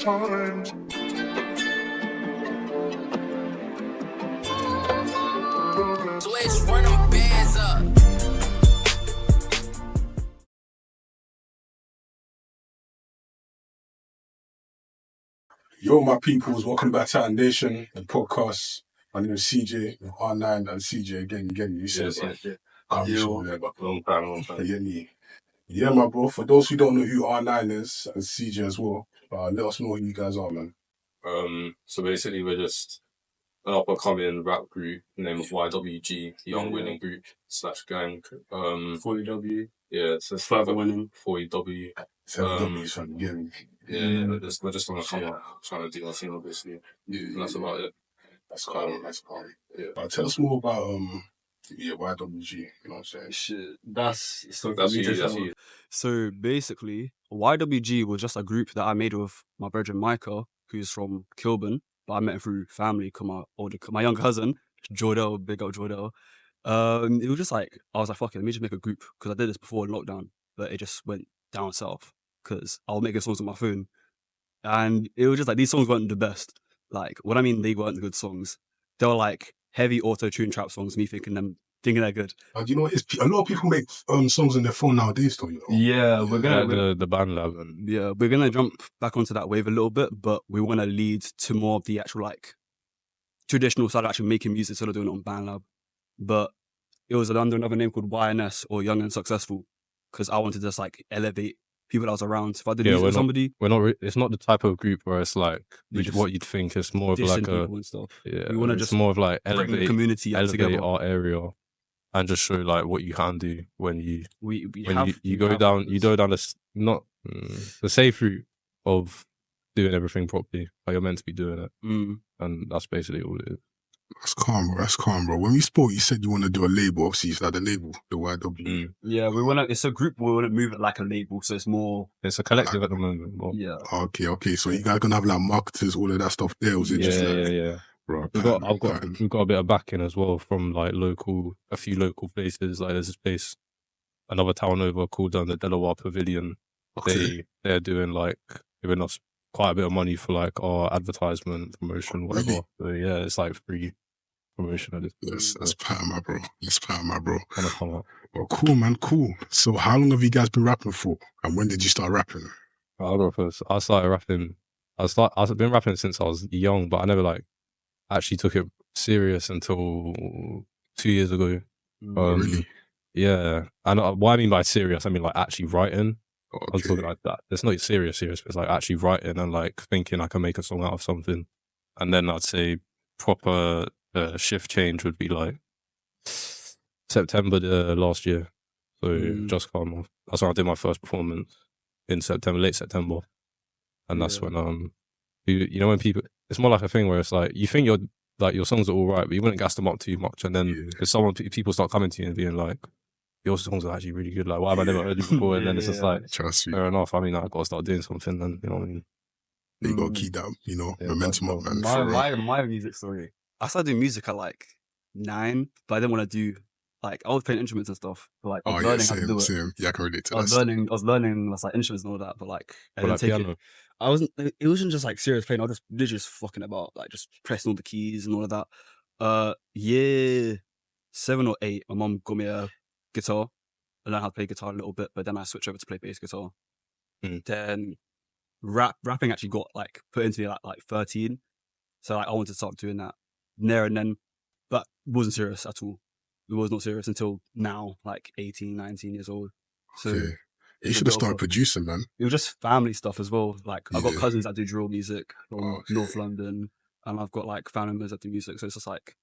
time. Glitch, run them bands up. Yo, my peoples, welcome back to AntNation, the podcast. My name is CJ, with R9 and CJ again. You said it. Long time. Yeah, my bro. For those who don't know who R9 is, and CJ as well, let us know who you guys are, man. So basically, we're just an up-and-coming rap group named YWG, Young Winning Group / Gang. 40W. Yeah, it's just Forever Winning. 40W. 7W's trying to get me. Yeah, we're just trying to come up, trying to do our thing, obviously. And that's about it. That's calm. Yeah. But tell us more about YWG. You know what I'm saying? Shit, that's you. So basically, YWG was just a group that I made with my brother Micah, who's from Kilburn, but I met him through family. My younger cousin, Jordell, big up Jordell. It was just like, I was like, fuck it, let me just make a group, because I did this before in lockdown, but it just went down south, because I was making songs on my phone, and it was just like, these songs weren't the best. Like, what I mean, they weren't good songs. They were like heavy auto-tune trap songs, me thinking they're good. You know, a lot of people make songs on their phone nowadays, though, you know? Yeah, we're gonna... the band lab. Yeah, we're going to jump back onto that wave a little bit, but we want to lead to more of the actual, like, traditional side of actually making music instead of doing it on BandLab. But it was under another name called YNS, or Young and Successful, because I wanted to just, like, elevate people that was around. If I did music with somebody... It's not the type of group where it's like, what you'd think. It's more of like a... and stuff. Yeah, we want to just more of like bring the community together. Our area. And just show like what you can do when you go down the safe route of doing everything properly. Like you're meant to be doing it, and that's basically all it is. That's calm, bro. When we spoke, you said you want to do a label. Obviously, it's like the label, the YW. Yeah, it's a group. We want to move it like a label, so it's more. It's a collective at the moment. But... Yeah. Okay. So you guys gonna have like marketers, all of that stuff there, or is it yeah. Right, we've got a bit of backing as well from like a few local places. Like there's this place, another town over called the Delaware Pavilion. Okay. They're doing like giving us quite a bit of money for like our advertisement, promotion, whatever. Really? So yeah, it's like free promotion. That's pattern, my bro. Kind of come up. Well, cool, man, cool. So how long have you guys been rapping for? And when did you start rapping? I started rapping. I've been rapping since I was young, but I never like actually took it serious until 2 years ago. Really? Yeah. And what I mean by serious, I mean like actually writing. Okay. I was talking like that. It's not serious, but it's like actually writing and like thinking I can make a song out of something. And then I'd say proper shift change would be like September last year. So just come off. That's when I did my first performance in September, late September. And that's when you know when people, it's more like a thing where it's like you think your songs are all right, but you wouldn't gas them up too much, and then people start coming to you and being like, your songs are actually really good, like why have I never heard you before? And then it's just like, trust me, fair enough. I mean, I've got to start doing something, then you know what I mean. You got to keep that, momentum up, man. My music story. I started doing music at like 9, but I didn't want to do like, I was playing instruments and stuff, but like I was learning how to do it. Same. Yeah, I can relate to that. I was learning like instruments and all that, but like I didn't take piano. it wasn't just like serious playing. I was just literally just fucking about, like just pressing all the keys and all of that. Year 7 or 8, my mum got me a guitar. I learned how to play guitar a little bit, but then I switched over to play bass guitar. Then rapping actually got like put into me at like 13. So like I wanted to start doing that there and then, but it wasn't serious at all. It was not serious until now, like 18, 19 years old. So you should have started producing, man. It was just family stuff as well. Like I've got cousins that do drill music from North London, and I've got like family members that do music. So it's just like,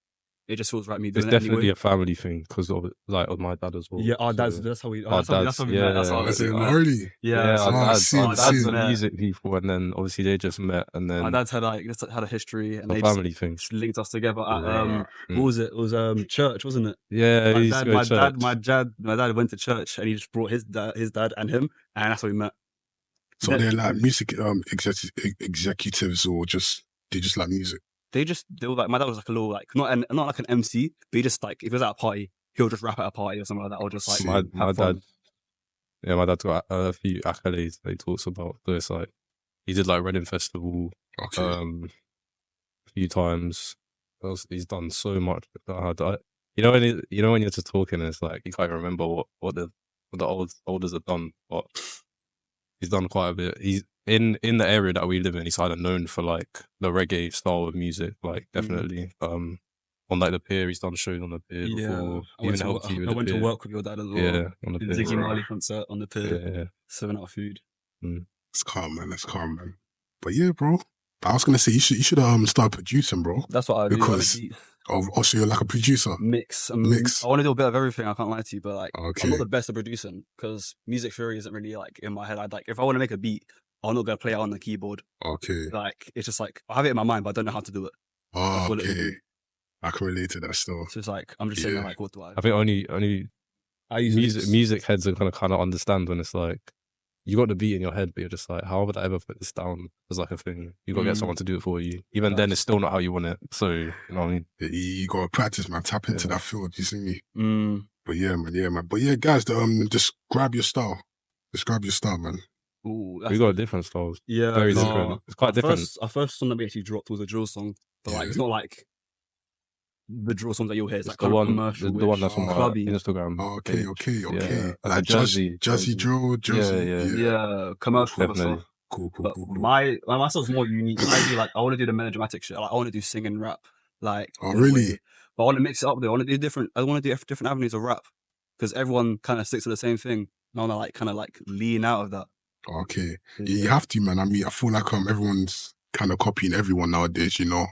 it just feels right me doing it. It's definitely anyway. A family thing because of my dad as well. Yeah, our dads. That's how we. That's how we met. That's how I was doing that. Really? Yeah. Our dads are music people, and then obviously they just met, and then my dad's had a history, and they family thing linked us together at what was it? It was church, wasn't it? Yeah. My dad went to church, and he just brought his dad and him, and that's how we met. So they're like music executives, or they just like music. They were like, my dad was like a little like not like an MC, but he just like, if he was at a party, he'll just rap at a party or something like that, or just like my dad got a few accolades that he talks about. So it's like He did like Reading Festival Okay. a few times. He's done so much. You know when you're just talking and it's like you can't even remember what the olders have done, but he's done quite a bit. He's in the area that we live in. He's kind of known for like the reggae style of music, like definitely. On like the pier, he's done shows on the pier before. I went to work with your dad as well. Yeah, on the pier. Ziggy Marley concert on the pier. Yeah. 7 Out food. It's calm, man. That's calm, man. But yeah, bro. I was gonna say you should start producing, bro. That's what I do. Because so you're like a producer. Mix. I want to do a bit of everything. I can't lie to you, but like I'm not the best at producing because music theory isn't really like in my head. I'd like if I want to make a beat, I'm not gonna play it on the keyboard. Okay. Like it's just like I have it in my mind, but I don't know how to do it. Oh, okay. I can relate to that still. So it's like I'm just saying like, what do I? I think only I use music heads are gonna kind of understand when it's like you got the beat in your head, but you're just like, how would I ever put this down as like a thing? You got to get someone to do it for you. Even then, it's still not how you want it. So you know what I mean? You got to practice, man. Tap into that field. You see me? But yeah, man. But yeah, guys, just grab your style. Describe your style, man. Ooh, we got different styles. Yeah, very different. It's quite different. Our first song that we actually dropped was a drill song, but like it's not like the drill songs that you'll hear. It's like the one that's on my Instagram. Okay. Yeah. Like jazzy drill. Yeah, commercial. Definitely. Cool. My stuff's more unique. I want to do the melodramatic shit. Like I want to do sing and rap. Like really? But I want to mix it up. There, I want to do different avenues of rap because everyone kind of sticks to the same thing. I want to like kind of like lean out of that. Okay, you have to, man. I mean, I feel like everyone's kind of copying everyone nowadays, you know.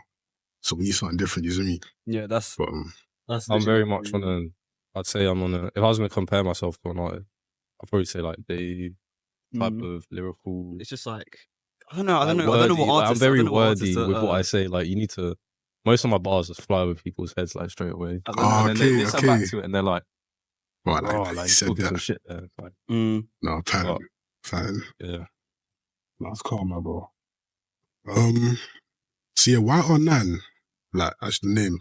So we need something different, you see me? Yeah, that's. I'm very much on a. I'd say I'm on a. If I was going to compare myself to an artist, I'd probably say like the type of lyrical. It's just like I don't know. I don't know what artists. I'm very wordy with what I say. Like you need to. Most of my bars just fly over people's heads like straight away. And then they come back to it and they're like, right, like said that. Some shit there. Like, no, fine. Yeah, that's calm, my bro. So yeah, why R9? Like that's the name.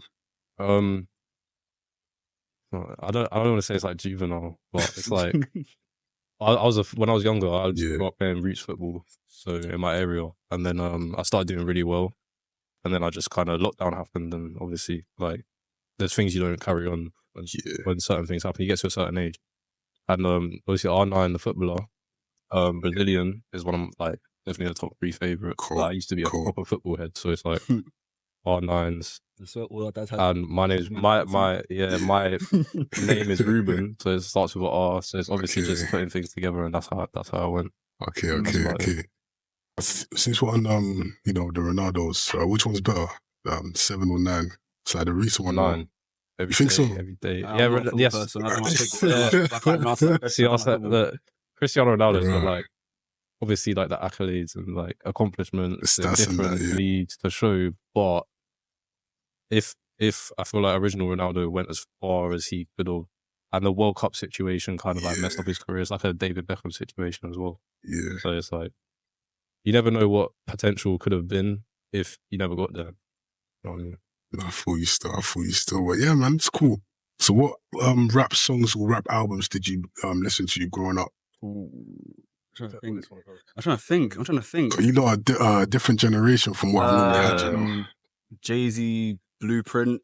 I don't want to say it's like juvenile, but it's like when I was younger, I grew up playing roots football, so in my area, and then I started doing really well, and then I just kind of lockdown happened, and obviously like there's things you don't carry on when certain things happen. You get to a certain age, and obviously R9, the footballer, Brazilian is one of like definitely the top 3 favorites. Cool. Like, I used to be a proper football head, so it's like R9s. And my name is my name is Ruben, so it starts with an R. So it's obviously just putting things together, and that's how I went. Okay. Since we're on the Ronaldos, which one's better, 7 or 9? It's like the recent one. 9. You think so? Every day. Yes. See, I said that Cristiano Ronaldo's got like obviously like the accolades and like accomplishments in different leagues to show, but if I feel like original Ronaldo went as far as he could have, and the World Cup situation kind of like messed up his career. It's like a David Beckham situation as well. Yeah. So it's like you never know what potential could have been if you never got there. You know what I mean? I feel you still. But yeah, man, it's cool. So what rap songs or rap albums did you listen to growing up? I'm trying to think. You know, a different generation from what I normally had, you know. Jay-Z, Blueprint.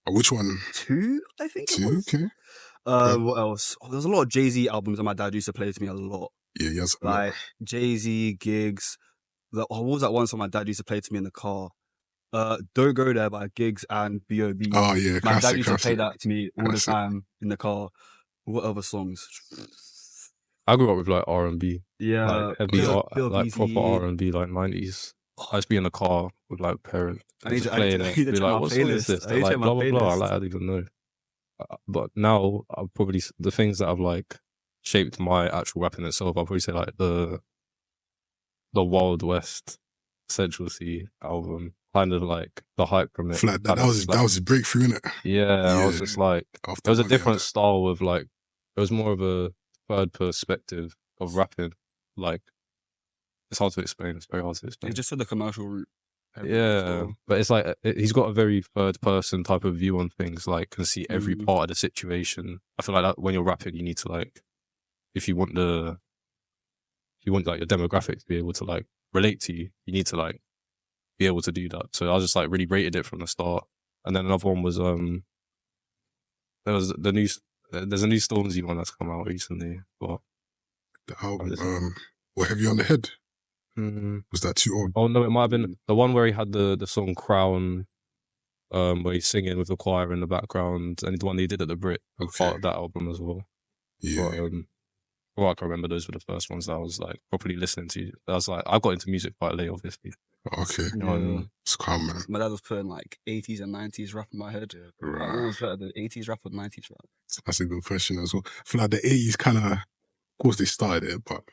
Which one? 2, I think. 2, okay. What else? There's a lot of Jay-Z albums that my dad used to play to me a lot. Yeah, yes. Like Jay-Z, Gigs. What was that one song my dad used to play to me in the car? Don't Go There by Gigs and B.O.B. Oh yeah, my dad used to play that to me all the time in the car. What other songs? I grew up with like R&B. Yeah. Like heavy, like proper R&B, like 90s. I used to be in the car with like parents. I need to play it. Be like, what song is this? They're like, blah, blah, blah. Like, I don't even know. But now, I'll probably, the things that have like shaped my actual rapping itself, I'll probably say like the Wild West Central C album. Kind of like the hype from it. That was a breakthrough, innit? Yeah, I was just like, it was a different style of like, it was more of a third perspective of rapping. Like, it's hard to explain. It's very hard to explain. It's just for the commercial route. Yeah, but it's like he's got a very third person type of view on things. Like, can see every part of the situation. I feel like that when you're rapping, you need to like, if you want like your demographic to be able to like relate to you, you need to like be able to do that. So I just like really rated it from the start. And then another one was there's a new Stormzy one that's come out recently. But The album, what, Heavy on the Head? Was that too old? Oh no, it might have been the one where he had the song Crown, where he's singing with the choir in the background, and the one he did at the Brit, part of that album as well. Yeah. But, well, I can remember those were the first ones that I was like properly listening to. I was like, I got into music quite late, obviously. Okay. You know what I mean? It's calm, man. My dad was putting like 80s and 90s rap in my head. Right. Like, what was better, the 80s rap or 90s rap? That's a good question as well. I feel like the 80s kind of course they started it, but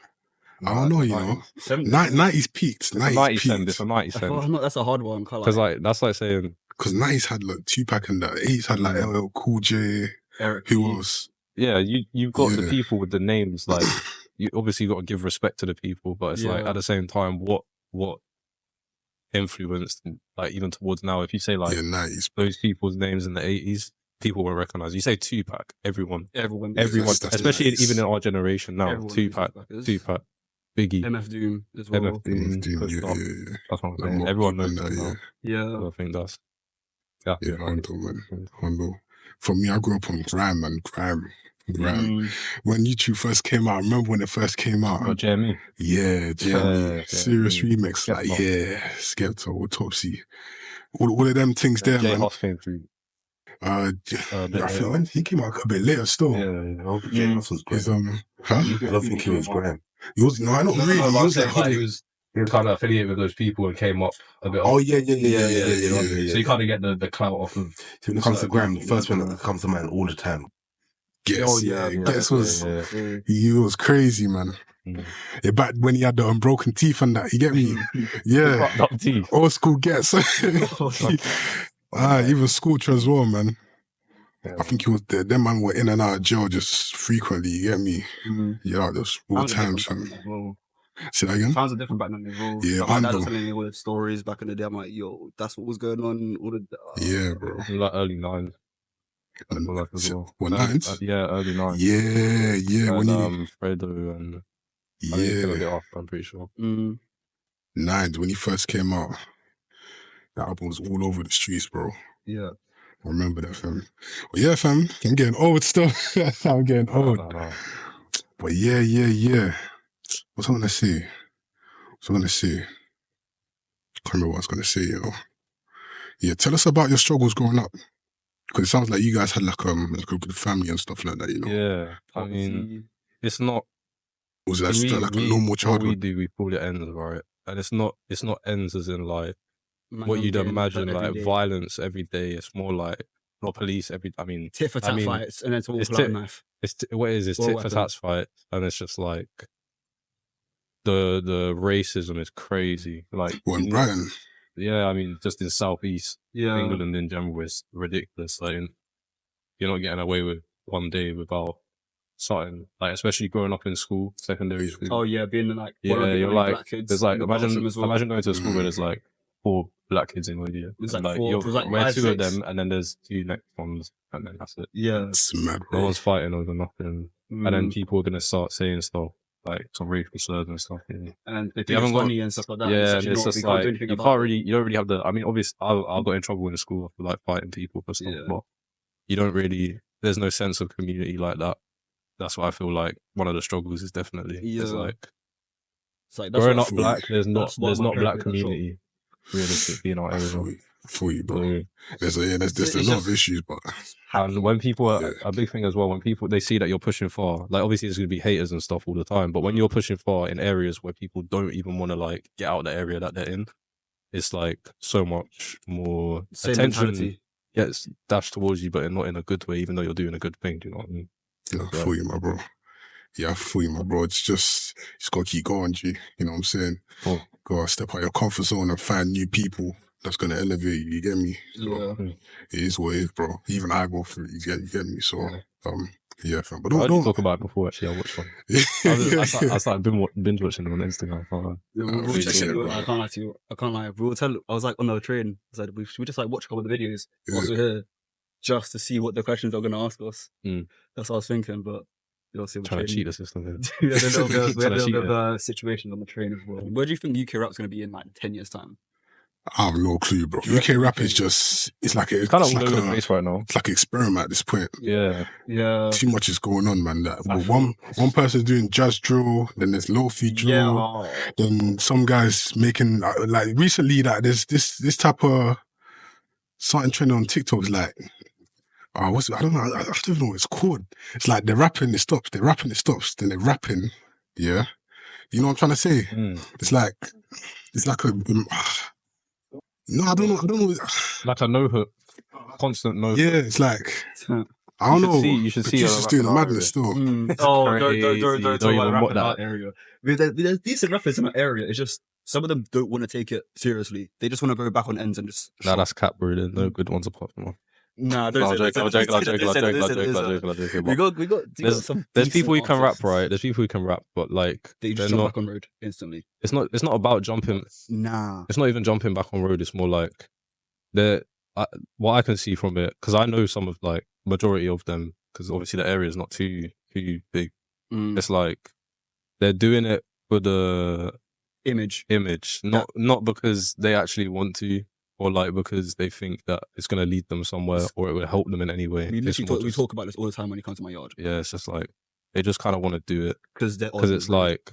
I don't know, you know. 90s peaked. 90s peaked. It's a 90 cent. Oh, no, that's a hard one. Because like that's like saying, because 90s had like Tupac and that. 80s had like LL Cool J. Eric Who B. else? yeah, you've got the people with the names. Like you obviously got to give respect to the people, but it's like at the same time, what influenced like even towards now? If you say like 90s. those people's names in the 80s, people will recognize. You say Tupac, everyone, that's especially nice. even in our generation now. Everyone Tupac, Biggie, MF Doom as well. MF Doom, Yeah. that's what I'm saying. Everyone knows that now. Yeah. So I think that's Hondo, man. Hondo. For me, I grew up on grime, man. Grime. When YouTube first came out, I remember when it first came out. Oh, Jeremy. Yeah, Jeremy. Serious remix. Like, Skepta, Autopsy. All of them things there, J man. Hoss came through. I feel when he came out a bit later still. Yeah, James was great. Huh? I don't think he was grime. He was, no, not really. He was like, he was kind of affiliated with those people and came up a bit. oh, yeah. So you kind of get the clout off of. When it comes to grime, the first one that comes to mind all the time. Guess he was crazy, man. Yeah, back when he had the unbroken teeth and that, you get me? Yeah. Old school Guess. Even Scorcher as well, man. I think he was there. Them man were in and out of jail just frequently, you get me? Yeah, there's all times. Say that again? Sounds different back then as well. Yeah, my dad was telling me all the stories back in the day. I'm like, yo, that's what was going on. All the yeah, bro. Like early 9s. What, 9s? Yeah, early 9s. Yeah. And, when you... Fredo and... Yeah. I didn't feel it off, I'm pretty sure. 9s, when he first came out, that album was all over the streets, bro. Yeah. I remember that, fam. Well, yeah, fam, I'm getting old still. I'm getting old. No. But yeah. What's I gonna say? Can't remember what I was gonna say, yo. Yeah, tell us about your struggles growing up. Because it sounds like you guys had like a good family and stuff like that, you know? Yeah, I mean, it's not... Was that still like a normal childhood? What we do, we call it ends, right? And it's not ends as in like what you'd imagine, like violence every day. It's more like not police every. I mean, tit for tat fights, and then to walk out knife. What it is? It's tit for tat fights, and it's just like the racism is crazy. Like in Brighton. Yeah, I mean, just in Southeast England in general, it's ridiculous. Like you're not getting away with one day without something, like especially growing up in school, secondary school. Oh yeah, being like you're like black kids. There's like imagine going to a school where there's like 4 black kids in with you. It's and like you're 5, 2 of 6. them, and then there's 2 next ones, and then that's it. Yeah, it's mad, bro. No one's fighting over nothing, and then people are gonna start saying stuff like some racial slurs and stuff. Yeah. And they think it's funny and stuff like that. Yeah, and it's just like you don't really have the. I mean, obviously, I got in trouble in school for like fighting people for stuff, but you don't really. There's no sense of community like that. That's what I feel like one of the struggles is definitely. It's like growing up black, there's not black community realistically in our area. I feel you, bro. There's a lot of issues, but and when people are a big thing as well, when people they see that you're pushing far, like obviously there's gonna be haters and stuff all the time, but when you're pushing far in areas where people don't even want to like get out of the area that they're in, it's like so much more attention gets dashed towards you, but not in a good way, even though you're doing a good thing. Do you know what I mean? Yeah, I feel you, my bro. Yeah, I feel you, my bro. It's just gotta keep going, G. You know what I'm saying? Gotta step out your comfort zone and find new people that's gonna elevate you. You get me? So, it is what it is, bro. Even I go through it. You get me? So, yeah, fam. But don't talk about it before. Actually, I watched one. I started binge watching them on Instagram. I can't lie to you. I can't lie. I was like on the train. I was like, should we just like watch a couple of the videos whilst we're here, just to see what the questions are gonna ask us? That's what I was thinking, but. You'll see on the Trying to train. cheat the system. We had a little bit, we had a Trying to little bit cheat of a situation on the train as well. Where do you think UK rap's going to be in like 10 years' time? I have no clue, bro. Do you UK reckon rap UK is just, it's like a, It's kind of it's all like over the a, place right now. it's like an experiment at this point. Yeah. Yeah. Too much is going on, man. That I one person's doing jazz drill, then there's lo-fi drill, then some guys making like recently, like there's this type of something trending on TikTok is like, what's it? I don't know. I don't even know what it's called. It's like they're rapping, it stops. They're rapping, it stops. Then they're rapping. Yeah, you know what I'm trying to say? It's like a. No, I don't know. Like a no hook, constant no hook. Yeah, it's like I don't know. You should see. Producer's doing the madness still. Oh, Crazy. don't Don't talk even about want rap in that. that area. There's decent rappers in that area. It's just some of them don't want to take it seriously. They just want to go back on ends and just. Nah, that's cap, bro. There's no good ones apart from one. Nah, I'm joking. We got some. There's people who decent can rap, artists. right? There's people who can rap, but like They they're just jump not. back on road instantly. It's not about jumping. Nah. It's not even jumping back on road. It's more like what I can see from it, because I know some of like majority of them, because obviously the area is not too big. It's like they're doing it for the Image, not because they actually want to, or like because they think that it's gonna lead them somewhere or it will help them in any way. We It's literally more we just- talk about this all the time when you come to my yard Yeah, it's just like they just kind of want to do it because it's like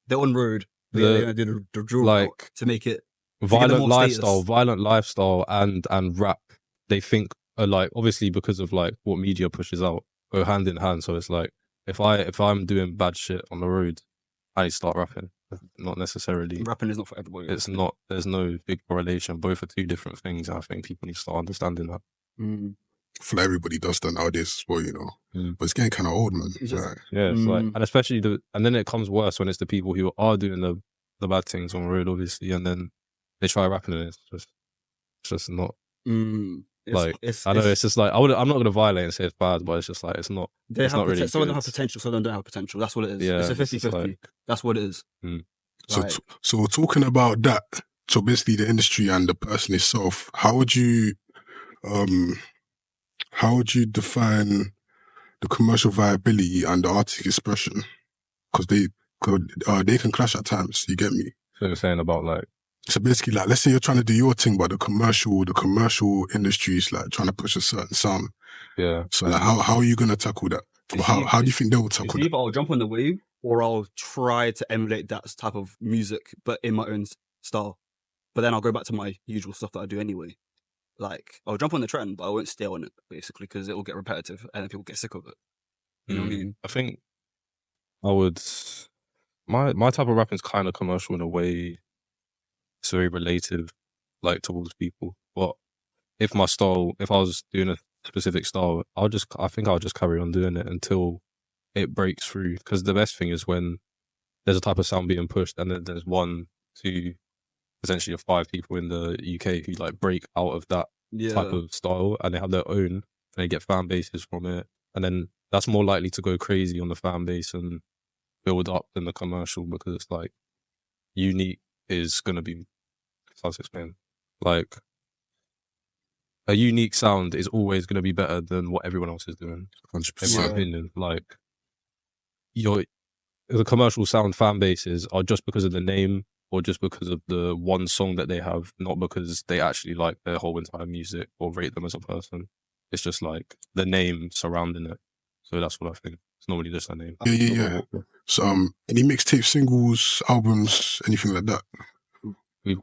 they're on road. They're gonna do the drill like route to make it violent more lifestyle and rap. They think are like obviously because of like what media pushes out go hand in hand. So it's like if I'm doing bad shit on the road, I start rapping. Not necessarily. rapping is not for everybody. It's not. There's no big correlation. Both are two different things. I think people need to start understanding that. Mm. I feel like everybody does that nowadays as well, you know. But it's getting kind of old, man. It's just- Like, Yeah, it's like, and especially and then it comes worse when it's the people who are doing the bad things on the road, obviously, and then they try rapping and it's just not. I know it's just like I'm not gonna violate and say it's bad, but it's just like it's not. It's not really. Some of them good. have potential, some of them don't have potential. That's what it is. Yeah, It's a it's just 50-50. like- That's what it is. so, Like- so talking about that, so basically the industry and the person itself, how would you define the commercial viability and the artistic expression? Because they can clash at times. You get me? So you're saying about like. So basically, like, let's say you're trying to do your thing, but the commercial industry is like trying to push a certain sound. Yeah. So like, how are you gonna tackle that? Or how do you think they will It's tackle that? either I'll jump on the wave or I'll try to emulate that type of music, but in my own style. But then I'll go back to my usual stuff that I do anyway. Like, I'll jump on the trend, but I won't stay on it, basically, because it will get repetitive and then people get sick of it. You know what I mean? I think I would. My type of rapping is kind of commercial in a way. It's very relative, like towards people. But if I was doing a specific style, I think I'll just carry on doing it until it breaks through. Because the best thing is when there's a type of sound being pushed, and then there's 1, 2, potentially 5 people in the UK who like break out of that type of style, and they have their own, and they get fan bases from it, and then that's more likely to go crazy on the fan base and build up than the commercial, because it's like unique is gonna be. How to explain? Like a unique sound is always going to be better than what everyone else is doing. 100%. In my opinion, like the commercial sound fan bases are just because of the name or just because of the one song that they have, not because they actually like their whole entire music or rate them as a person. It's just like the name surrounding it. So that's what I think. It's normally just a name. Yeah. So any mixtape, singles, albums, anything like that? We've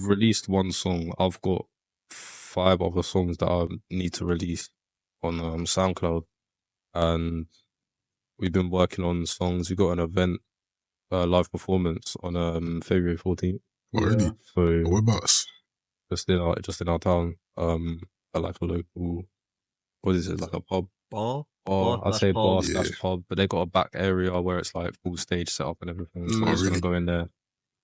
released one song. I've got 5 other songs that I need to release on SoundCloud, and we've been working on songs. We got an event, live performance on February 14th. Already? So Whereabouts? just in our town, at like a local. What is it? Like a pub. Bar? I'd say bar Yeah. / pub, but they got a back area where it's like full stage set up and everything. So Mm. I'm just Really? gonna go in there,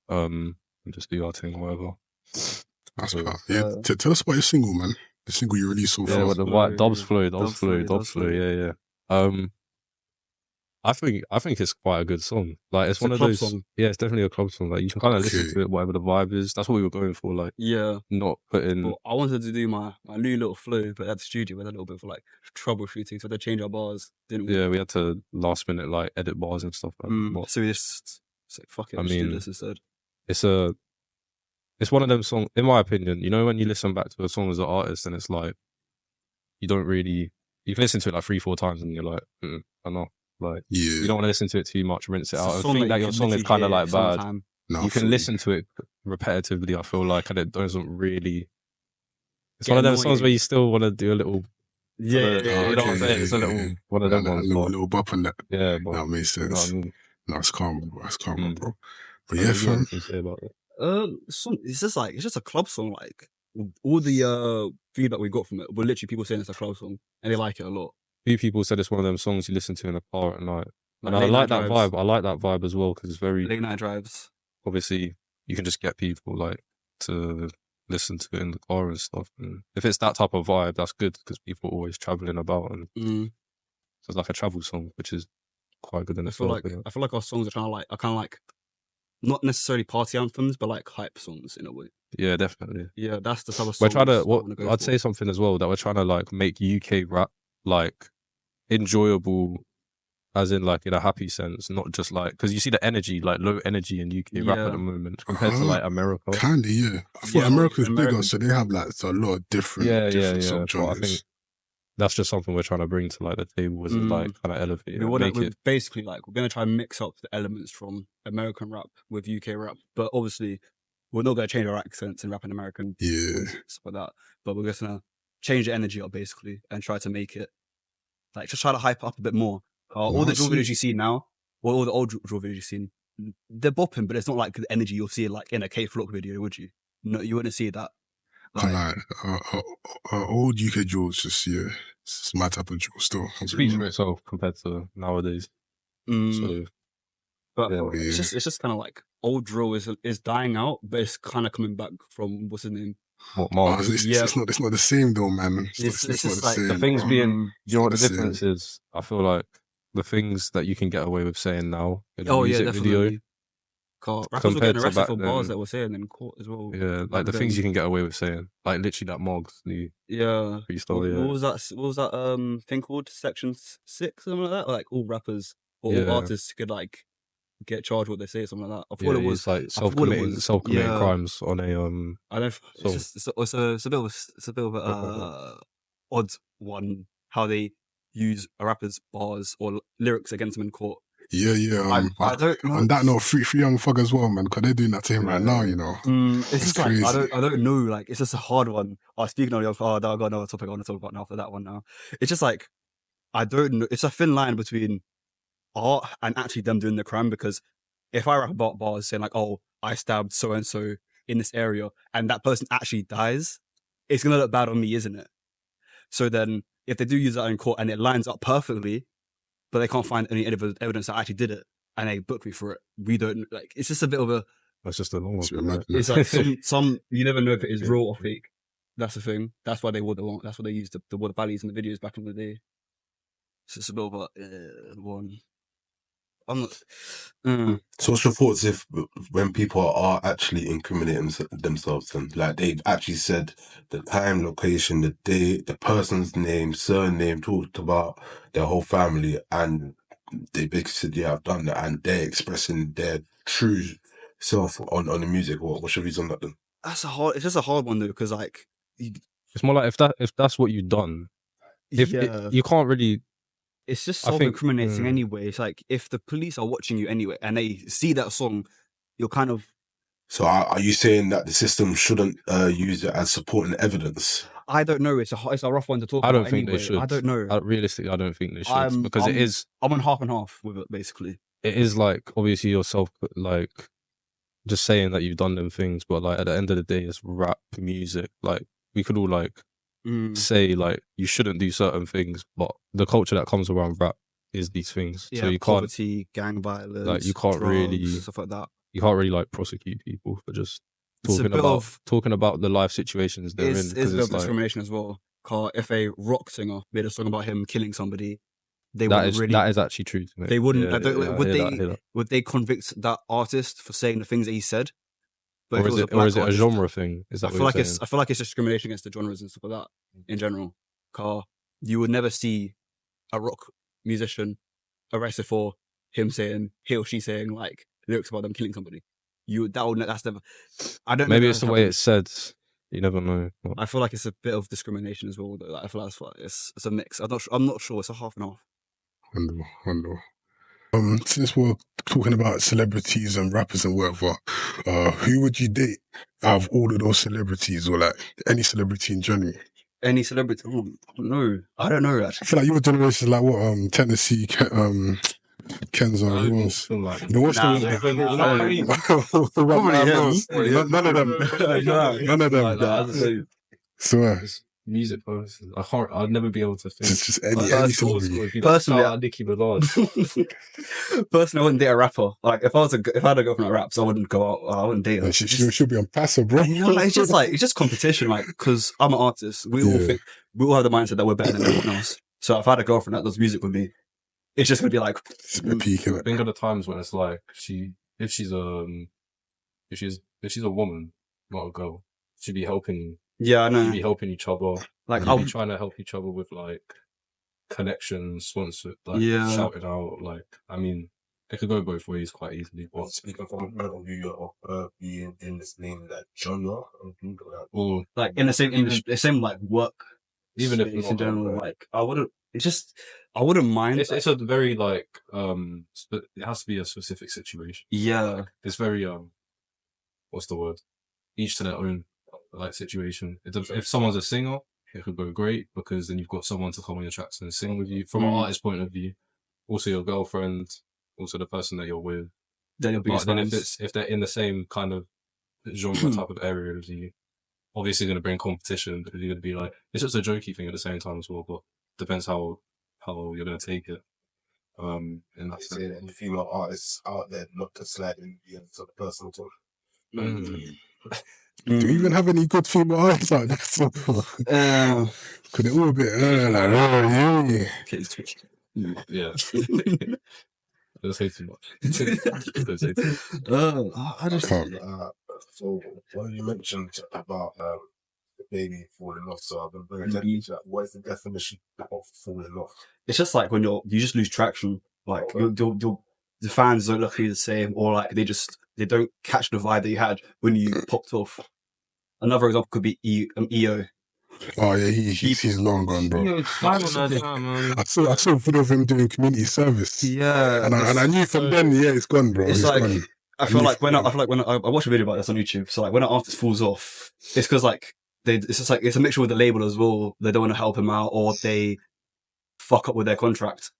and just do our thing, whatever. That's So, bad. Yeah. Tell us about your single, man. The single you released so Yeah, far. with the white Dubs flow. Yeah. I think it's quite a good song. Like it's one a of club those. song. Yeah, it's definitely a club song. Like you can kind of listen Okay. to it, whatever the vibe is. That's what we were going for. Like Yeah. not putting. But I wanted to do my new little flow, but at the studio with a little bit of like troubleshooting, so they change our bars, didn't we? Yeah, we had to last minute like edit bars and stuff. Like, So we just say, fuck it, I let's do mean, this instead. It's one of them songs. In my opinion, you know, when you listen back to a song as an artist, and it's like you don't really. You can listen to it like 3-4 times, and you're like, I know. Like you don't want to listen to it too much, rinse it It's a out. I song think that that you your can song is literally kind of hear like bad. sometime. No, You can listen to it repetitively, I feel like, and it doesn't really. It's Get one of them songs annoying. where you still want to do a little. Yeah, You know what I'm saying? It's a little one of them ones. little bop on that. Yeah, but That makes you know what sense. I mean? No, it's calm, bro. It's calm, bro. But Yeah, yeah, you fam. anything to say about it? It's just a club song. Like all the feedback we got from it were literally people saying it's a club song and they like it a lot. Few people said it's one of them songs you listen to in a car at night, and I late like night that drives. vibe. I like that vibe as well because it's very Late night drives. obviously you can just get people like to listen to it in the car and stuff. And if it's that type of vibe, that's good because people are always traveling about, and so it's like a travel song, which is quite good in I feel itself. like our songs are kind of like not necessarily party anthems, but like hype songs in a way. Yeah, definitely. Yeah, that's the type of We're songs trying to. I wanna go I'd for. say something as well that we're trying to like make UK rap like enjoyable, as in like in a happy sense, not just like because you see the energy like low energy in UK rap at the moment compared to like America. Kinda, yeah. I thought America's bigger, so they have like a lot of different subgenres. But I think that's just something we're trying to bring to like the table as like kind of elevate it. We're basically like we're gonna try and mix up the elements from American rap with UK rap, but obviously we're not gonna change our accents and rap in American stuff like that. But we're just gonna change the energy up basically and try to make it like just try to hype up a bit more. All the drill videos you see now, or all the old drill videos you've seen, they're bopping, but it's not like the energy you'll see like in a K-Flock video, would you? No, you wouldn't see that. Like old UK drills, just it's my type of drill still. It speaks for itself compared to nowadays. So, but it's just kind of like old drill is dying out, but it's kind of coming back from what's his name. What Mark? It's not the same though, man. It's not the like same. the things being. You know what the difference is? I feel like the things that you can get away with saying now in a music video. Rappers were getting arrested for bars that were saying in court as well. Yeah, like the things you can get away with saying, like literally that Moggs, the freestyle. What was that thing called? Section 6, something like that. Or, like all rappers or all artists could like get charged what they say, something like that. I thought it was like self-committing crimes on a I don't. It's a bit of a odd one how they use a rapper's bars or lyrics against them in court. Yeah. I don't know. On that note, free Young Thug as well, man, because they're doing that to him right now, you know. It's just crazy. Like, I don't know, like, it's just a hard one. Speaking of Young Thug, I got another topic I want to talk about now after that one now. It's just like, I don't know, it's a thin line between art and actually them doing the crime, because if I rap about bars saying like, oh, I stabbed so-and-so in this area, and that person actually dies, it's going to look bad on me, isn't it? So then, if they do use that in court and it lines up perfectly, but they can't find any evidence that I actually did it, and they book me for it. We don't like. It's just a bit of a. That's just a long one. It's like some. You never know if it is real or fake. That's the thing. That's why they wore the. That's why they used the water valleys in the videos back in the day. It's just a bit of a one. I'm not. So, what's your thoughts if when people are actually incriminating themselves and like they've actually said the time, location, the day, the person's name, surname, talked about their whole family, and they basically said, "Yeah, I've done that," and they're expressing their true self on the music? What's your views on that then? It's just a hard one though, because like it's more like if that's what you've done, you can't really. It's just self-incriminating anyway. It's like if the police are watching you anyway and they see that song, you're kind of. So are you saying that the system shouldn't use it as supporting evidence? I don't know. It's a rough one to talk about. I don't think they should. I don't know. Realistically, I don't think they should because it is. I'm on half and half with it basically. It is like obviously yourself, like just saying that you've done them things, but like at the end of the day, it's rap music. Like we could all like. Say like you shouldn't do certain things, but the culture that comes around rap is these things. Yeah, so you poverty, gang violence, like you can't drugs, really stuff like that. You can't really like prosecute people for just talking about the life situations they're in. It's a bit of discrimination as well. If a rock singer made a song about him killing somebody, they That wouldn't is really. that is actually true to me. They wouldn't. Yeah, I don't, yeah, I would hear they? that, I hear that. Would they convict that artist for saying the things that he said? But Or if is was it black a artist, genre thing? Is that I what feel like you're it's. saying? I feel like it's discrimination against the genres and stuff like that in general. Car, you would never see a rock musician arrested for him saying he or she saying like lyrics about them killing somebody. That's never. I don't know. Maybe if it's the that's way happened. it's said. You never know. I feel like it's a bit of discrimination as well. Though. Like, I feel like it's a mix. I'm not sure. It's a half and half. Wonderful. Since we're talking about celebrities and rappers and whatever, who would you date out of all of those celebrities, or like any celebrity in general? Any celebrity? Oh, no, I don't know I actually. feel like your generation is like what Tennessee, Kenzo, who else? feel like You know what's Nah, Probably him. None of them. None of them. Like, as I say, Swear. it's music person. I'd never be able to think. Just any Personally, celebrity. personally, Nicki Minaj. Personally, I wouldn't date a rapper. Like if I had a girlfriend that raps, I wouldn't go out. I wouldn't date her. She'll be on passive, bro. You know, like, it's just competition. Like because I'm an artist, we all Yeah. have the mindset that we're better than everyone else. So if I had a girlfriend that does music with me, it's just gonna be like It's a bit peak, innit? Think of the times when it's like if she's a woman, not a girl, she'd be helping. yeah, I You'd know. be helping each other. Like You'd be trying to help each other with like connections, sponsor, like Yeah. shouting out. Like, I mean, it could go both ways quite easily. But Speaking from a point of view of being in the same like genre, or like in the same industry, the same like work. even if space not, in general, like I wouldn't mind. it's a very like it has to be a specific situation. Yeah, It's very what's the word? Each to their own like situation. If someone's a singer, it could go great because then you've got someone to come on your tracks and sing with you from an artist point of view. Also your girlfriend, also the person that you're with. then you'll be But then if they're in the same kind of genre type of area as you, obviously going to bring competition because you're going to be like, it's just a jokey thing at the same time as well, but depends how you're going to take it. And that's say that any female artists out there not to slide in the sort of personal talk. Do we even have any good female artists out there? Could it all be like, yeah. yeah. Don't say too much. Don't say too much. I just Can't. So what you mentioned about the baby falling off, so I've been very attentive to that. What is the definition of falling off? it's just like when you just lose traction. Like the fans don't look at you the same, or like they don't catch the vibe that you had when you popped off. Another example could be EO. Oh yeah, he's long gone, bro. Man. I saw a video of him doing community service. Yeah, And I knew from then, yeah, it's gone, bro. it's It's like gone. I feel like when I watched a video about this on YouTube. So like when an artist falls off, it's because like it's just like it's a mixture with the label as well. They don't want to help him out, or they fuck up with their contract.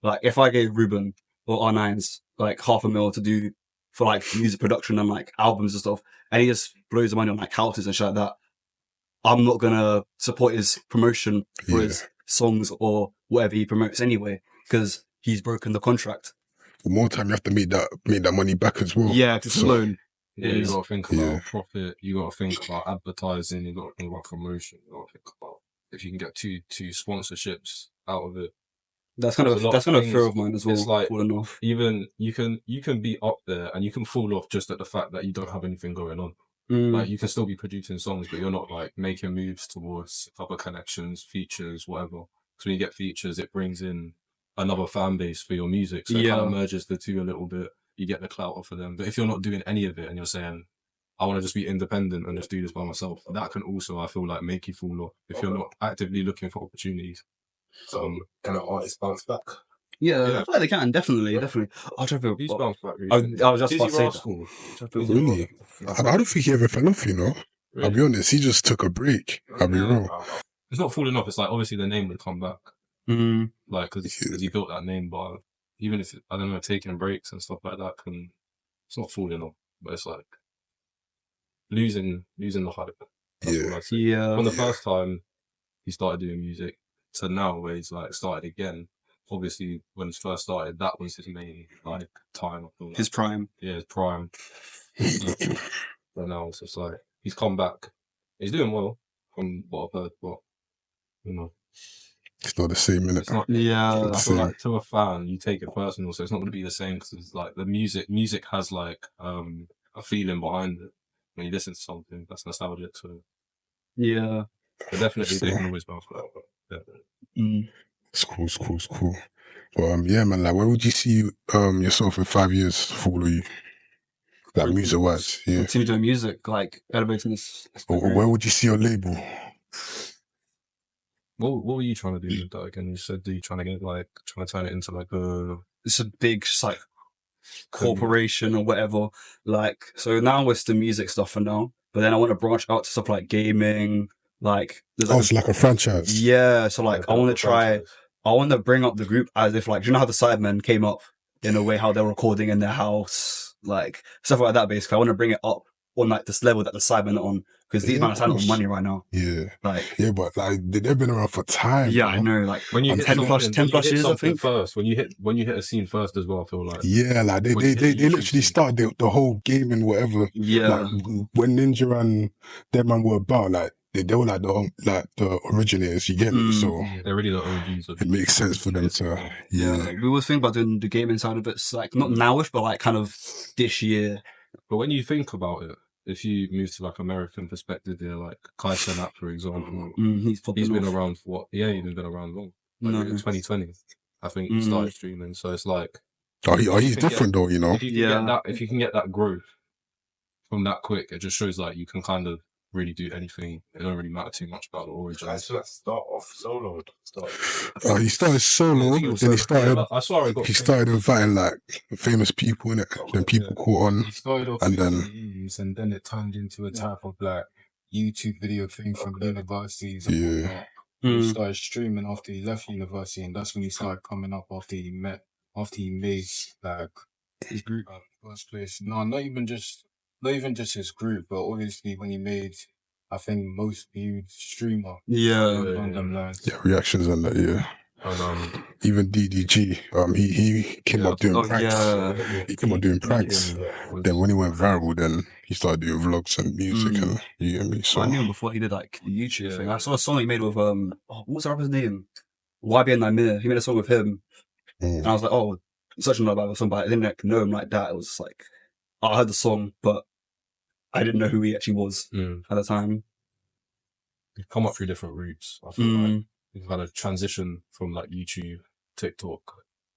Like if I gave Ruben or R9's like $500,000 to do for like music production and like albums and stuff, and he just blows the money on like houses and shit like that, I'm not gonna support his promotion for his songs or whatever he promotes anyway, because he's broken the contract. The more time you have to make that money back as well. Yeah, because it's a loan. Yeah, you got to think about Yeah. profit. You got to think about advertising. You got to think about promotion. You got to think about if you can get two sponsorships out of it. That's kind of There's a lot of a fear things. of mine as well. It's like- falling off. Even you can be up there and you can fall off just at the fact that you don't have anything going on. Like you can still be producing songs, but you're not like making moves towards other connections, features, whatever. So when you get features, it brings in another fan base for your music. So it kind of merges the two a little bit. You get the clout off of them. But if you're not doing any of it and you're saying, I want to just be independent and just do this by myself, that can also, I feel like, make you fall off if you're not actively looking for opportunities. So can an artist bounce back? Yeah, Yeah. I feel like they can definitely. I'll try to. Who's bounced back I recently? was just about to say that. Rascal. Really? I don't think he ever fell off, you know. I'll be honest, he just took a break. I'll be wrong. It's not falling off. It's like obviously the name would come back, Mm. like because he built that name. But even if I don't know, taking breaks and stuff like that can, it's not falling off, but it's like losing the hype. That's Yeah. all I'd say. Yeah. From the first time he started doing music to now where he's like started again. Obviously, when he first started, that was his main like time. I feel like. His prime. Yeah, his prime. But now it's just like he's come back. He's doing well from what I've heard, but you know. It's not the same, innit? It's not. Yeah. I feel like to a fan, you take it personal, so it's not going to be the same because it's like the music has like a feeling behind it. When you listen to something that's nostalgic, so Yeah. but definitely So- they can always bounce back. But, It's cool. But yeah, man, like where would you see yourself in 5 years for all of you? Like music wise, yeah. Continue doing music, like elevating this. Or where would you see your label? what were you trying to do with that again? You said you trying to turn it into like a It's a big just like corporation or whatever. Like, so now it's the music stuff for now, but then I want to branch out to stuff like gaming. Like, there's Oh, like it's like a franchise. yeah. So like, I want to bring up the group as if like, do you know how the Sidemen came up in a way, how they're recording in their house, like stuff like that. Basically, I want to bring it up on like this level that the Sidemen are on, because these Yeah, men are of signing course. money right now. Yeah. Like, Yeah, but like they've been around for time. yeah, bro. I know. Like, when you hit 10 plus something- when you hit years, I something think. first. When you hit a scene first as well, I feel like Yeah, like they When you hit the YouTube literally scene. started the whole game and whatever. Yeah. Like when Ninja and them man were about, like they were like the originators, you get me? So they're really the OGs. Of it makes sense for them to yeah. We always think about doing the gaming side of it. It's like not nowish, but like kind of this year. But when you think about it, if you move to like American perspective, they're like Kai Cenat, for example. He's He's been off. around for what? Yeah, he's been around long. Like No. in 2020, I think he started streaming. So it's like He's you can different though, you know. if you can get if you can get that growth from that quick, it just shows like you can kind of really do anything. It don't really matter too much about the origin. Let's start off solo. He started solo, then I saw it got he started inviting like famous people in it. Then people caught on. He started off And with then- reviews, and then it turned into a type of like YouTube video thing from universities. Yeah. And whatnot. He started streaming after he left university, and that's when he started coming up after he made like his group first place. No, not even just his group, but obviously when he made, I think, most viewed streamer. Yeah. On them lines. Yeah, reactions and that, yeah. And, Even DDG, he came up doing pranks. Yeah. He came up doing pranks. Then when he went viral, then he started doing vlogs and music and you get me. So I knew him before he did like the YouTube thing. I saw a song he made with what was the rapper's name? YWG. He made a song with him, and I was like, oh, such a about song, but I didn't like know him like that. It was like I heard the song, but I didn't know who he actually was at the time. you come up through different routes. I feel like you kind of transition from like YouTube, TikTok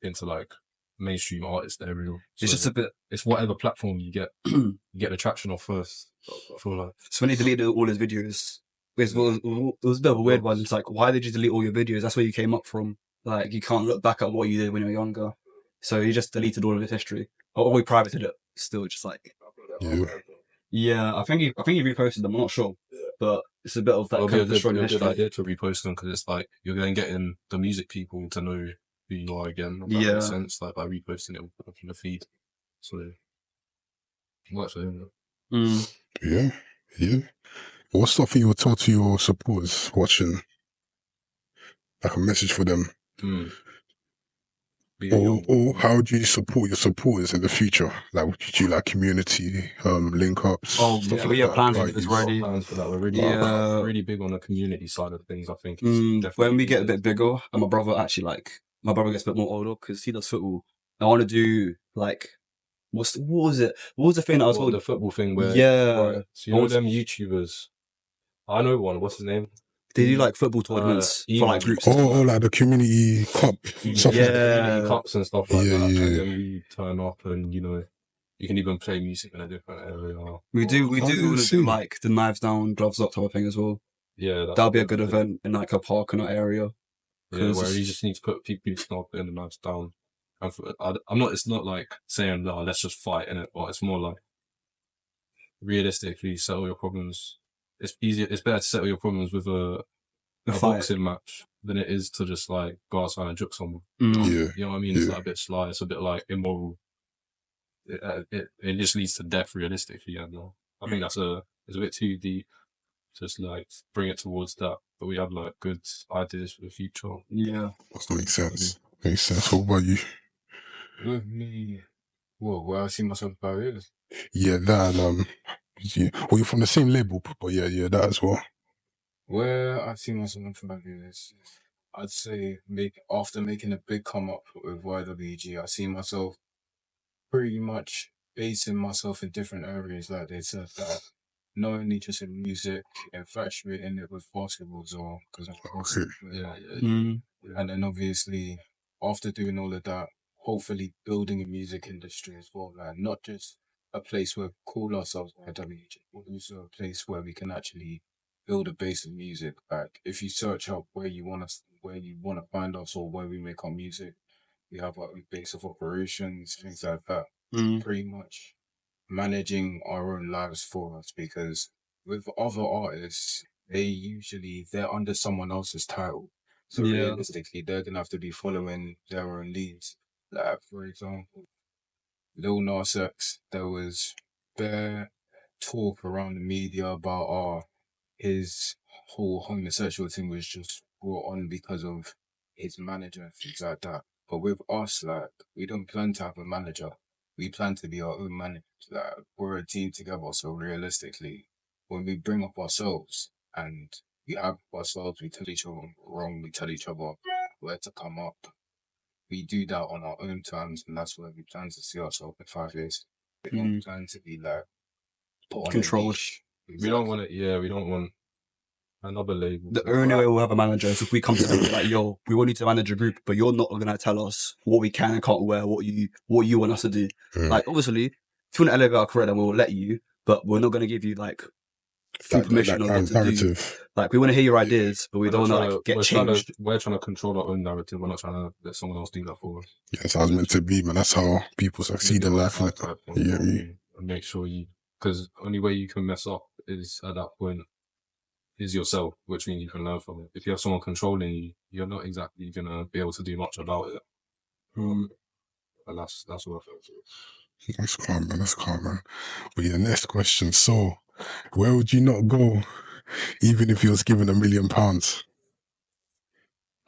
into like mainstream artist area. It's just a bit. It's whatever platform you get the traction off first. I feel like So when he deleted all his videos, it was a bit of a weird one. It's like, why did you delete all your videos? That's where you came up from. Like, you can't look back at what you did when you were younger. So he just deleted all of his history. Or we privated it. Still, just like. Yeah, I think he reposted them. I'm not sure, but it's a bit of that it'll kind be of a destroying good history. idea to repost them because it's like you're then getting the music people to know who you are again. If that Yeah. makes sense. Like by reposting it up in the feed. So it works for him. yeah. What stuff you would tell to your supporters watching? Like a message for them. Or how do you support your supporters in the future? Like, would you do like community link ups? Oh, stuff yeah, we have plans for parties? this already. Plans for that. We're really, Yeah. really big on the community side of things. I think it's definitely When we get a bit bigger, and my brother gets a bit more older because he does football. I want to do like, what was it? What was the thing that I was Well, the football thing where Yeah. So you know them YouTubers. I know one. What's his name? They do like football tournaments for like groups. Oh, like the community cup. Stuff like that. Yeah. Community cups and stuff like Yeah, that. yeah. And then we turn up and you can even play music in a different area. We do I want to see. do like the knives down, gloves up type of thing as well. Yeah, That'll be a good event in like a park in that area. Yeah, 'Cause where you just need to put people in the knives down. And I'm not. It's not like saying, "No, let's just fight in it," but it's more like realistically settle your problems. It's easier. It's better to settle your problems with a fight. boxing match than it is to just like go outside and juke someone. Yeah. You know what I mean? It's Yeah. like a bit sly. It's a bit like immoral. It just leads to death realistically. And I think it's a bit too deep. Just like bring it towards that. But we have like good ideas for the future. Yeah. Makes sense. Makes sense. What about you? With me, where I see myself about is. Yeah, that well, you're from the same label, but yeah, that as well. Where I see myself in 5 years, I'd say after making a big come up with YWG, I see myself pretty much basing myself in different areas, like they said, that not only just in music, infatuating it with basketball as well, because I'm a basketball player. And then obviously, after doing all of that, hopefully building a music industry as well, like not just a place where we call ourselves YWG, but also a place where we can actually build a base of music. Like if you search up where you want to find us or where we make our music, we have our base of operations, things like that. Pretty much managing our own lives for us, because with other artists, they're under someone else's title. So realistically, they're gonna have to be following their own leads. Like for example, Lil Nas X, there was bare talk around the media about his whole homosexual thing was just brought on because of his manager and things like that. But with us, like, we don't plan to have a manager. We plan to be our own manager. Like, we're a team together. So realistically, when we bring up ourselves and we have ourselves, we tell each other wrong, we tell each other where to come up. We do that on our own terms, and that's where we plan to see ourselves in 5 years. We don't plan to be like put on Controlled. We don't want it. Yeah, we don't want another label. The only way we'll have a manager is if we come to them like, yo, we want you to manage a group, but you're not gonna tell us what we can and can't wear, what you want us to do. Like obviously, if you want to elevate our career, then we'll let you, but we're not gonna give you like full permission on what to do. Like we want to hear your ideas, but we don't want to get changed. We're trying to control our own narrative. We're not trying to let someone else do that for us. Yeah, that's how it's meant to be, man. That's how people succeed in life. And make sure because only way you can mess up is at that point is yourself, which means you can learn from it. If you have someone controlling you, you're not exactly gonna be able to do much about it. And that's what I feel. That's calm, man. That's calm, man. But yeah, next question. So, where would you not go, even if you was given £1 million?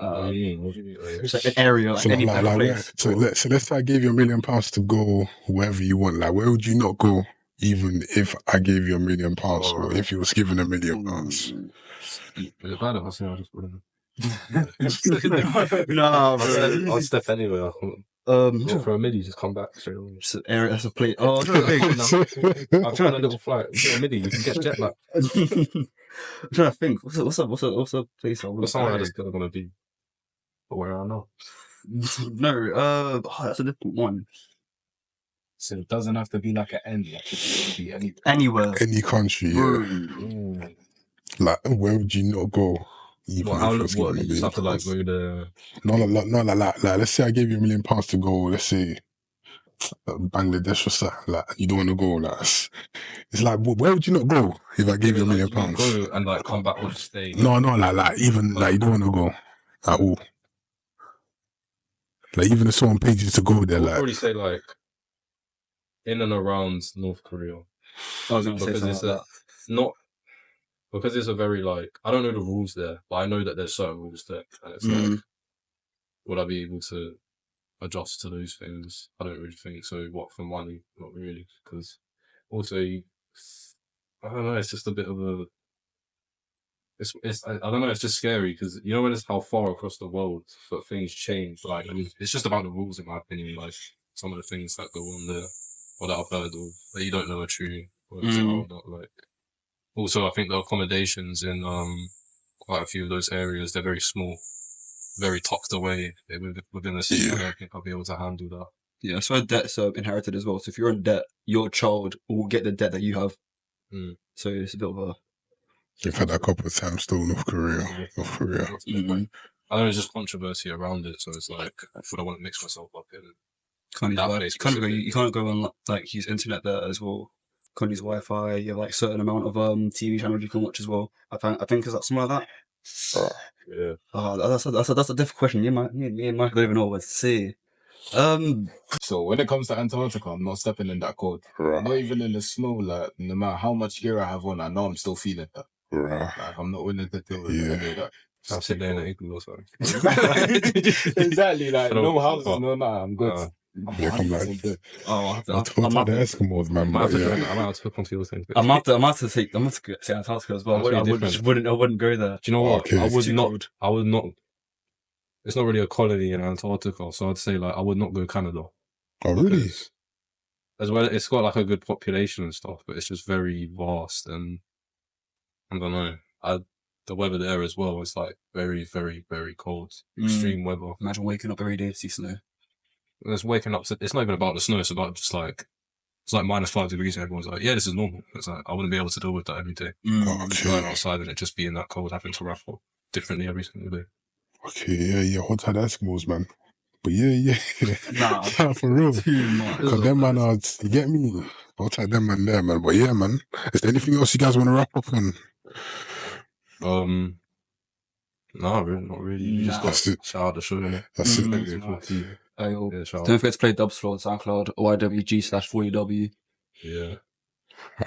It's like an area, like So, any like, place. so let's say I gave you £1 million to go wherever you want. Like, where would you not go, even if I gave you £1 million, or if you was given £1 million? Is it bad if I say I just wouldn't? No, bro. I'll step anywhere. For a midi, just come back straight away. It's an area that's a place. Oh, I'm trying to think. I'm trying a little flight. Get a midi, you can get jet lag. I'm trying to think. What's a place I What's somewhere I just don't want to be? But where I know. No, that's a different one. So it doesn't have to be like an end. Like it could be Anywhere. Any country, yeah. Like, where would you not go? Even if it was given £1 You just have to million? like go there. No, like, let's say I gave you £1 million to go, let's say, Bangladesh or something, like, you don't want to go, like, it's like, where would you not go if I gave you £1 million? Go and like come back or stay. No, like, even, like, you don't want to go at all. Like, even if someone paid you to go there, I would like, probably say like in and around North Korea. I was going to say something like that. Because it's a very like, I don't know the rules there, but I know that there's certain rules there. And it's like, would I be able to adjust to those things? I don't really think so. What, for money? Not really. Because also, I don't know, it's just a bit of a, I don't know, it's just scary because you know when it's how far across the world that things change. Like, I mean, it's just about the rules in my opinion. Like, some of the things that go on there or that I've heard of that you don't know are true or not. Like, also, I think the accommodations in quite a few of those areas, they're very small, very tucked away within the city. I don't think I'll be able to handle that. Yeah, so debt's inherited as well. So if you're in debt, your child will get the debt that you have. So it's a bit of a... We've had that a couple of times still, North Korea. I know there's just controversy around it, so it's like, I don't want to mix myself up in you can't go on, like, use internet there as well. Can't use Wi-Fi. You have like certain amount of TV channels you can watch as well. I think is that something like that. Yeah. That's a difficult question. Me and Mike don't even know what to say. So when it comes to Antarctica, I'm not stepping in that cold. Right. Not even in the snow. Like no matter how much gear I have on, I know I'm still feeling that. Right. Like I'm not willing to deal with any of that. I'll sit there in the igloo or something. Exactly. Like no houses, no. I'm good. Yeah, I'm like, I the Eskimos, man. I'm out to hook onto your thing. I'm have to say Antarctica as well. I wouldn't go there. Do you know what? Okay. I would not it's not really a colony in Antarctica, so I'd say like I would not go Canada. Oh, really? Because as well, it's got like a good population and stuff, but it's just very vast and I don't know. The weather there as well is like very, very, very cold, extreme weather. Imagine waking up every day to see snow. It's waking up. It's not even about the snow. It's about just like it's like -5 degrees, and everyone's like, "Yeah, this is normal." It's like I wouldn't be able to deal with that every day. Going outside and it just being that cold, having to wrap up differently every single day. Okay, yeah, hot-tide Eskimos, man. But yeah. Nah, for real. too much. Because them man are, you get me? Hot-tide them man there, man. But yeah, man. Is there anything else you guys want to wrap up on? No, not really. You just got That's it. shout out the show, innit? That's it. Ayo. Yeah, shout Don't out. forget to play Dubsflow on SoundCloud, YWG/4UW. Yeah.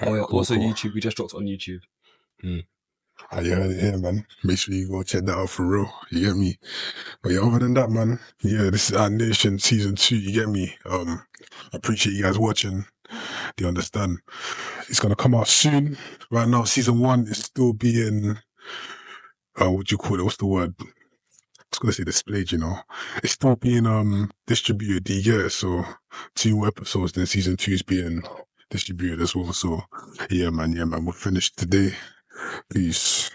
Oh yeah, Cool, also cool. YouTube. We just dropped on YouTube. You heard it here, man. Make sure you go check that out for real. You get me? But yeah, other than that, man, yeah, this is AntNation Season 2, you get me? I appreciate you guys watching. Do you understand? It's going to come out soon. Right now, Season 1 is still being, what do you call it? What's the word? I was going to say displayed, you know. It's still being distributed, do you get it? So 2 more episodes, then Season 2 is being distributed as well. So yeah, man, we're finished today. Peace.